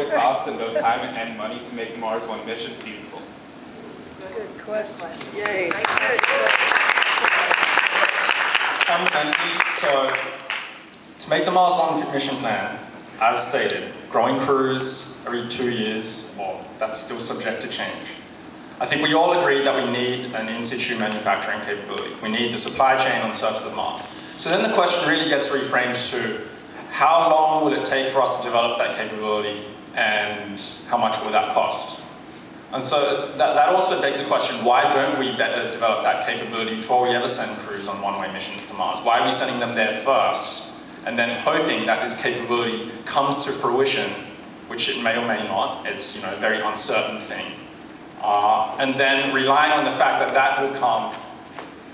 would it cost in both time and money to make the Mars 1 mission feasible? Good question. Yay. Fundamentally, so to make the Mars 1 mission plan, as stated, growing crews every 2 years, well, that's still subject to change. I think we all agree that we need an in-situ manufacturing capability. We need the supply chain on the surface of Mars. So then the question really gets reframed to how long will it take for us to develop that capability and how much will that cost? And so that also begs the question, why don't we better develop that capability before we ever send crews on one-way missions to Mars? Why are we sending them there first and then hoping that this capability comes to fruition, which it may or may not, it's a very uncertain thing. And then relying on the fact that that will come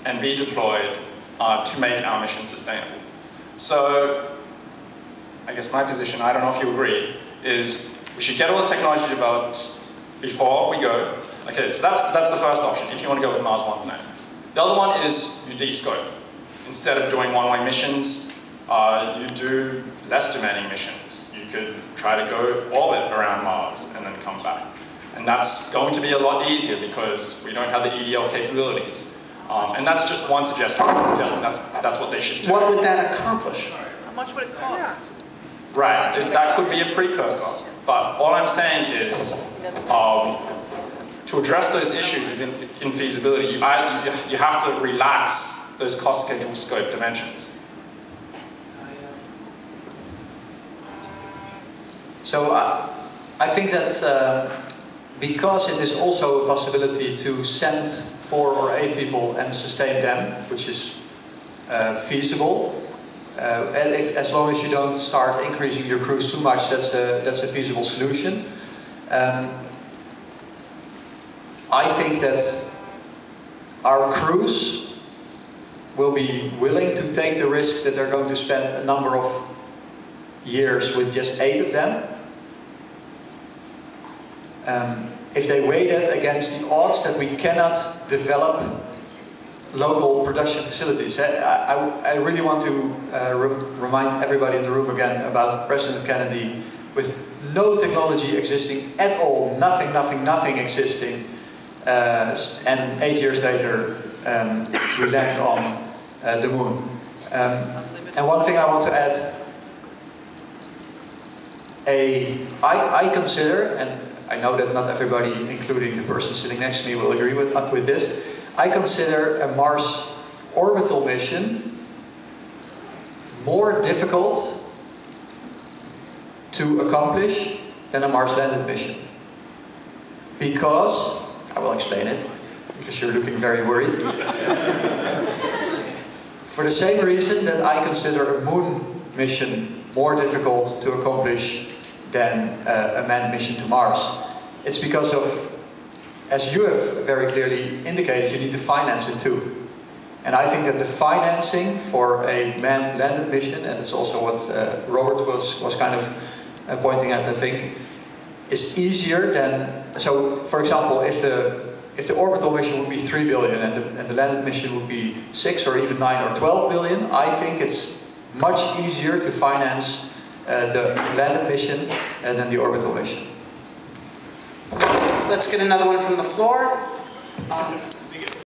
and be deployed to make our mission sustainable. So I guess my position, I don't know if you agree, is we should get all the technology developed before we go. Okay, so that's the first option, if you want to go with Mars 1 plan. The other one is you de-scope. Instead of doing one-way missions, you do less demanding missions. You could try to go orbit around Mars and then come back. And that's going to be a lot easier because we don't have the EDL capabilities. And that's just one suggestion. I'm suggesting that's what they should do. What would that accomplish? How much would it cost? Right, that could be a precursor. But all I'm saying is, to address those issues of infeasibility, you have to relax those cost, schedule, scope dimensions. So I think that because it is also a possibility to send 4 or 8 people and sustain them, which is feasible, and as long as you don't start increasing your crews too much, that's a feasible solution. I think that our crews will be willing to take the risk that they're going to spend a number of years with just 8 of them. If they weigh that against the odds that we cannot develop local production facilities. I really want to remind everybody in the room again about President Kennedy with no technology existing at all, nothing existing, and 8 years later we land on the moon. And one thing I want to add, I consider, and I know that not everybody, including the person sitting next to me, will agree with this. I consider a Mars orbital mission more difficult to accomplish than a Mars landed mission. Because, I will explain it, because you're looking very worried. For the same reason that I consider a moon mission more difficult to accomplish than a manned mission to Mars. It's because of, as you have very clearly indicated, you need to finance it too. And I think that the financing for a manned landed mission, and it's also what Robert was kind of pointing at, I think, is easier than, so for example, if the orbital mission would be 3 billion and the landed mission would be 6 or even 9 or 12 billion, I think it's much easier to finance the landed mission than the orbital mission. Let's get another one from the floor.